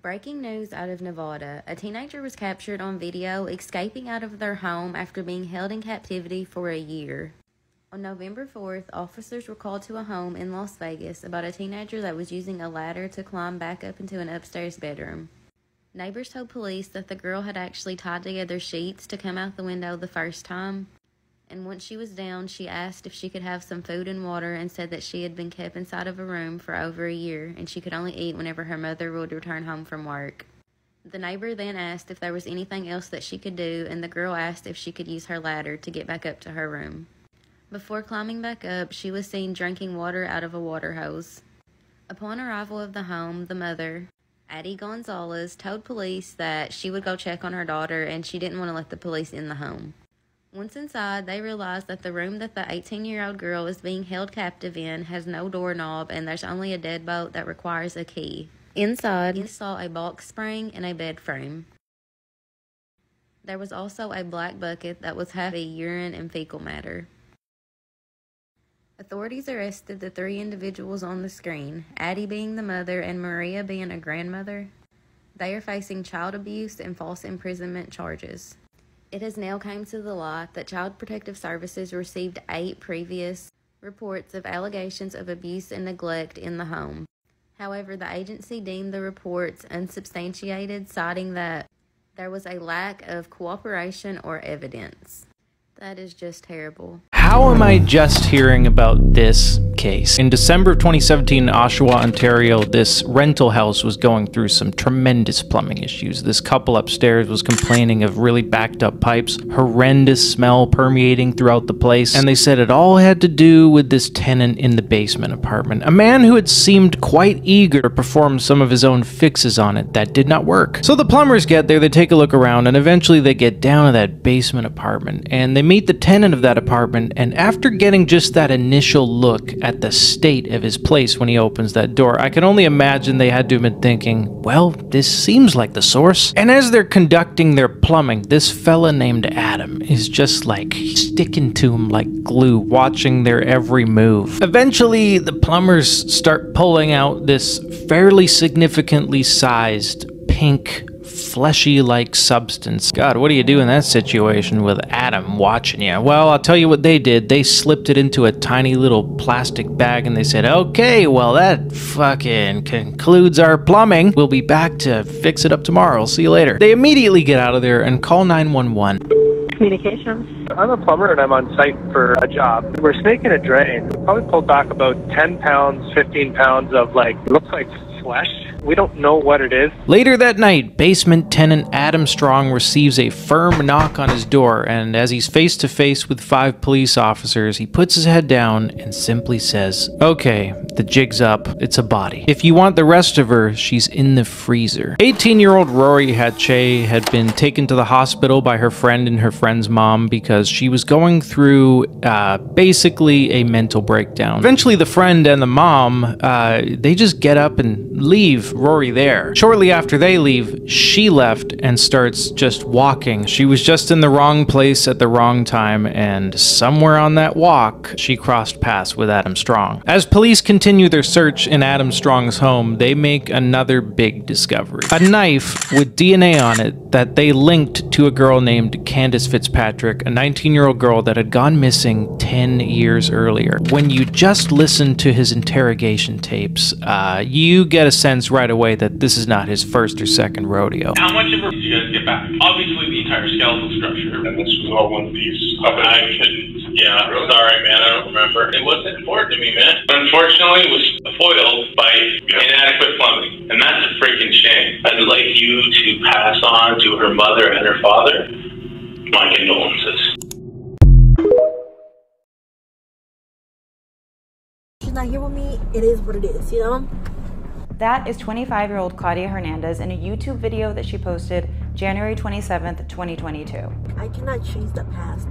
Breaking news out of Nevada. A teenager was captured on video escaping out of their home after being held in captivity for a year. On November 4th, officers were called to a home in Las Vegas about a teenager that was using a ladder to climb back up into an upstairs bedroom. Neighbors told police that the girl had actually tied together sheets to come out the window the first time, and once she was down, she asked if she could have some food and water and said that she had been kept inside of a room for over a year and she could only eat whenever her mother would return home from work. The neighbor then asked if there was anything else that she could do, and the girl asked if she could use her ladder to get back up to her room. Before climbing back up, she was seen drinking water out of a water hose. Upon arrival of the home, the mother, Addie Gonzalez, told police that she would go check on her daughter and she didn't want to let the police in the home. Once inside, they realized that the room that the 18-year-old girl is being held captive in has no doorknob and there's only a deadbolt that requires a key. Inside, he saw a box spring and a bed frame. There was also a black bucket that was half a urine and fecal matter. Authorities arrested the 3 individuals on the screen, Addie being the mother and Maria being a grandmother. They are facing child abuse and false imprisonment charges. It has now come to the light that Child Protective Services received 8 previous reports of allegations of abuse and neglect in the home. However, the agency deemed the reports unsubstantiated, citing that there was a lack of cooperation or evidence. That is just terrible. How am I just hearing about this case? In December of 2017 in Oshawa, Ontario, this rental house was going through some tremendous plumbing issues. This couple upstairs was complaining of really backed up pipes, horrendous smell permeating throughout the place, and they said it all had to do with this tenant in the basement apartment, a man who had seemed quite eager to perform some of his own fixes on it that did not work. So the plumbers get there, they take a look around, and eventually they get down to that basement apartment, and they meet the tenant of that apartment, and after getting just that initial look at the state of his place when he opens that door, I can only imagine they had to have been thinking, well, this seems like the source. And as they're conducting their plumbing, this fella named Adam is just like sticking to him like glue, watching their every move. Eventually, the plumbers start pulling out this fairly significantly sized pink fleshy-like substance. God, what do you do in that situation with Adam watching you? Well, I'll tell you what they did. They slipped it into a tiny little plastic bag and they said, okay, well, that fucking concludes our plumbing. We'll be back to fix it up tomorrow. See you later. They immediately get out of there and call 911. Communications. I'm a plumber and I'm on site for a job. We're snaking a drain. We probably pulled back about 10 pounds, 15 pounds of looks like flesh. We don't know what it is. Later that night, basement tenant Adam Strong receives a firm knock on his door, and as he's face to face with 5 police officers, he puts his head down and simply says, okay, the jig's up. It's a body. If you want the rest of her, she's in the freezer. 18-year-old Rory Hatche had been taken to the hospital by her friend and her friend's mom because she was going through basically a mental breakdown. Eventually, the friend and the mom, they just get up and leave Rory there. Shortly after they leave, she left and starts just walking. She was just in the wrong place at the wrong time, and somewhere on that walk, she crossed paths with Adam Strong. As police continue their search in Adam Strong's home, they make another big discovery. A knife with DNA on it that they linked to a girl named Candace Fitzpatrick, a 19-year-old girl that had gone missing 10 years earlier. When you just listen to his interrogation tapes, you get a sense right away that this is not his first or second rodeo. How much of it did you guys get back? Obviously the entire skeletal structure. And this was all one piece. I couldn't. Yeah, sorry, man. I don't remember. It wasn't important to me, man. Unfortunately, it was foiled by inadequate plumbing, and that's a freaking shame. I'd like you to pass on to her mother and her father my condolences. She's not here with me. It is what it is, you know? That is 25-year-old Claudia Hernandez in a YouTube video that she posted January 27th, 2022. I cannot change the past,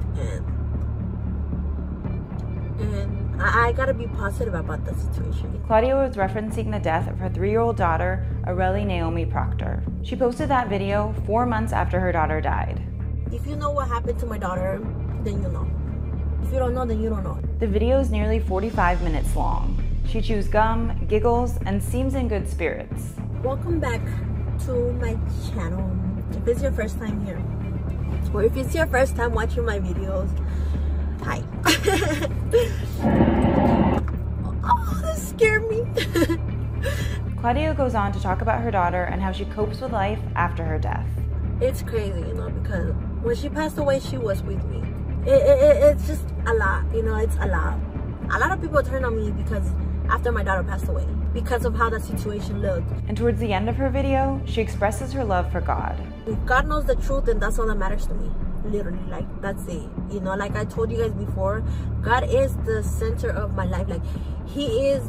and I gotta be positive about the situation. Claudia was referencing the death of her 3-year-old daughter, Aurelie Naomi Proctor. She posted that video 4 months after her daughter died. If you know what happened to my daughter, then you know. If you don't know, then you don't know. The video is nearly 45 minutes long. She chews gum, giggles, and seems in good spirits. Welcome back to my channel. If it's your first time here, or if it's your first time watching my videos, hi. Oh, that scared me. Claudia goes on to talk about her daughter and how she copes with life after her death. It's crazy, you know, because when she passed away, she was with me. It's just a lot, you know, it's a lot. A lot of people turn on me because after my daughter passed away, because of how the situation looked. And towards the end of her video, she expresses her love for God. If God knows the truth, and that's all that matters to me. Literally, like, that's it. You know, like I told you guys before, God is the center of my life. Like, He is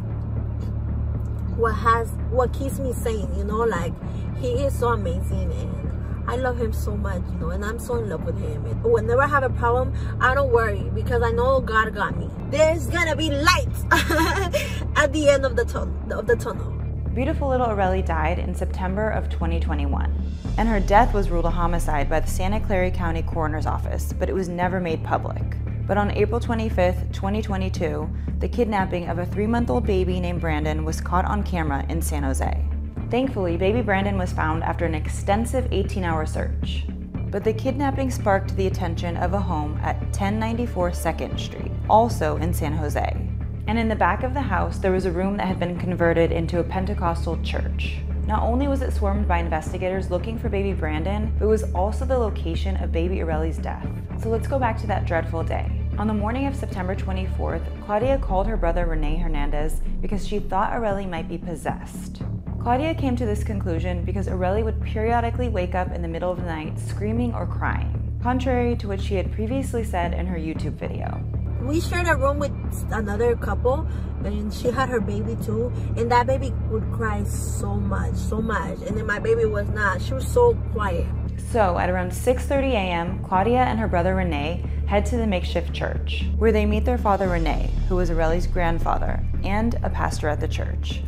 what keeps me sane, you know, like, He is so amazing, and I love Him so much, you know, and I'm so in love with Him. And whenever I have a problem, I don't worry, because I know God got me. There's gonna be light at the end of the tunnel. Beautiful little Aurelie died in September of 2021, and her death was ruled a homicide by the Santa Clara County Coroner's Office, but it was never made public. But on April 25th, 2022, the kidnapping of a 3-month-old baby named Brandon was caught on camera in San Jose. Thankfully, baby Brandon was found after an extensive 18-hour search. But the kidnapping sparked the attention of a home at 1094 2nd Street, also in San Jose. And in the back of the house, there was a room that had been converted into a Pentecostal church. Not only was it swarmed by investigators looking for baby Brandon, but it was also the location of baby Aurelie's death. So let's go back to that dreadful day. On the morning of September 24th, Claudia called her brother Rene Hernandez because she thought Aurelie might be possessed. Claudia came to this conclusion because Aurelie would periodically wake up in the middle of the night screaming or crying, contrary to what she had previously said in her YouTube video. We shared a room with another couple, and she had her baby too, and that baby would cry so much, and then my baby was not. She was so quiet. So at around 6:30 a.m., Claudia and her brother Rene head to the makeshift church, where they meet their father Rene, who was Aurelie's grandfather, and a pastor at the church.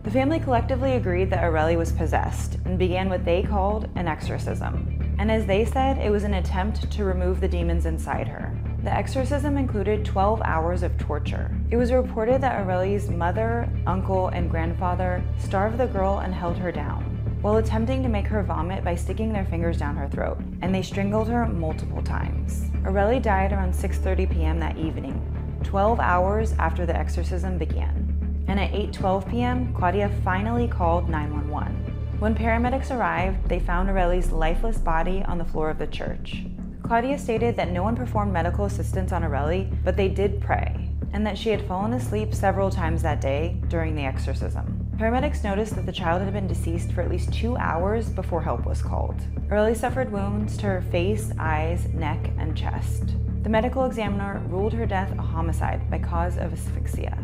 The family collectively agreed that Aurelie was possessed and began what they called an exorcism. And as they said, it was an attempt to remove the demons inside her. The exorcism included 12 hours of torture. It was reported that Aurelie's mother, uncle, and grandfather starved the girl and held her down, while attempting to make her vomit by sticking their fingers down her throat, and they strangled her multiple times. Aurelie died around 6:30 p.m. that evening, 12 hours after the exorcism began. And at 8:12 p.m., Claudia finally called 911. When paramedics arrived, they found Aurelie's lifeless body on the floor of the church. Claudia stated that no one performed medical assistance on Aurelie, but they did pray, and that she had fallen asleep several times that day during the exorcism. Paramedics noticed that the child had been deceased for at least 2 hours before help was called. Aurelie suffered wounds to her face, eyes, neck, and chest. The medical examiner ruled her death a homicide by cause of asphyxia.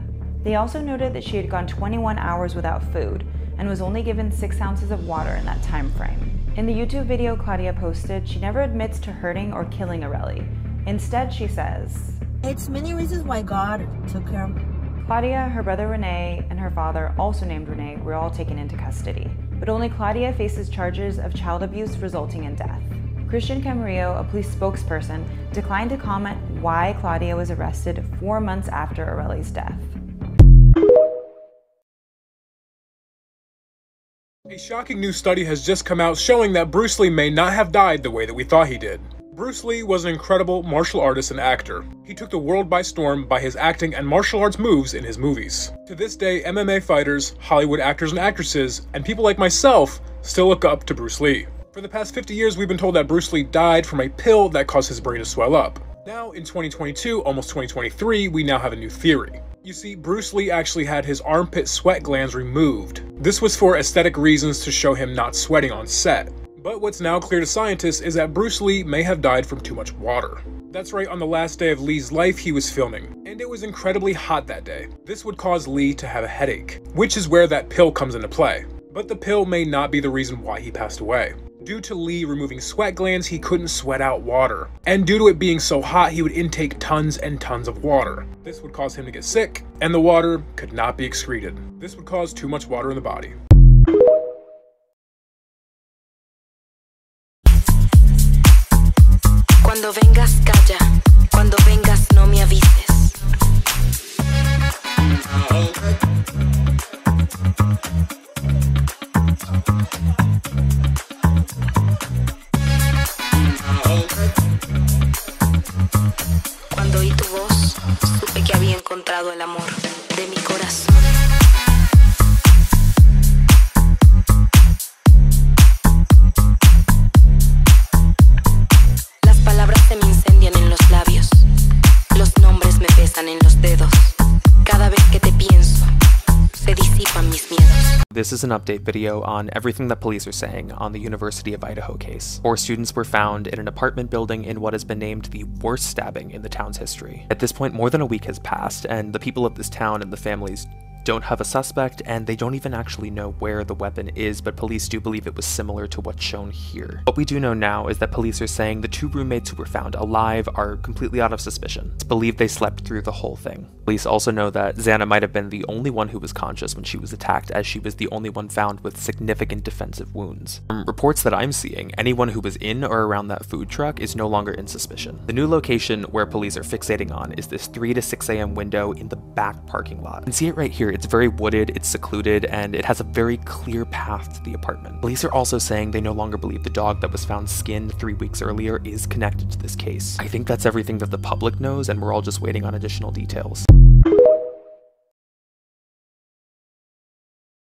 They also noted that she had gone 21 hours without food and was only given 6 ounces of water in that time frame. In the YouTube video Claudia posted, she never admits to hurting or killing Aurelie. Instead, she says, "It's many reasons why God took care of me." Claudia, her brother Rene, and her father, also named Rene, were all taken into custody. But only Claudia faces charges of child abuse resulting in death. Christian Camarillo, a police spokesperson, declined to comment why Claudia was arrested 4 months after Aurelie's death. A shocking new study has just come out showing that Bruce Lee may not have died the way that we thought he did. Bruce Lee was an incredible martial artist and actor. He took the world by storm by his acting and martial arts moves in his movies. To this day, MMA fighters, Hollywood actors and actresses, and people like myself still look up to Bruce Lee. For the past 50 years, we've been told that Bruce Lee died from a pill that caused his brain to swell up. Now, in 2022, almost 2023, we now have a new theory. You see, Bruce Lee actually had his armpit sweat glands removed. This was for aesthetic reasons to show him not sweating on set. But what's now clear to scientists is that Bruce Lee may have died from too much water. That's right, on the last day of Lee's life, he was filming, and it was incredibly hot that day. This would cause Lee to have a headache, which is where that pill comes into play. But the pill may not be the reason why he passed away. Due to Lee removing sweat glands, he couldn't sweat out water. And due to it being so hot, he would intake tons and tons of water. This would cause him to get sick, and the water could not be excreted. This would cause too much water in the body. Cuando vengas, calla. Cuando vengas, no me avises. Cuando oí tu voz, supe que había encontrado el amor de mi corazón. Las palabras se me incendian en los labios. Los nombres me pesan en los dedos. Cada vez que te pienso, se disipan mis miedos. This is an update video on everything that police are saying on the University of Idaho case. 4 students were found in an apartment building in what has been named the worst stabbing in the town's history. At this point, more than a week has passed, and the people of this town and the families don't have a suspect, and they don't even actually know where the weapon is, but police do believe it was similar to what's shown here. What we do know now is that police are saying the 2 roommates who were found alive are completely out of suspicion. It's believed they slept through the whole thing. Police also know that Xana might have been the only one who was conscious when she was attacked, as she was the only one found with significant defensive wounds. From reports that I'm seeing, anyone who was in or around that food truck is no longer in suspicion. The new location where police are fixating on is this 3 to 6 a.m. window in the back parking lot. You can see it right here. It's very wooded, it's secluded, and it has a very clear path to the apartment. Police are also saying they no longer believe the dog that was found skinned 3 weeks earlier is connected to this case. I think that's everything that the public knows, and we're all just waiting on additional details.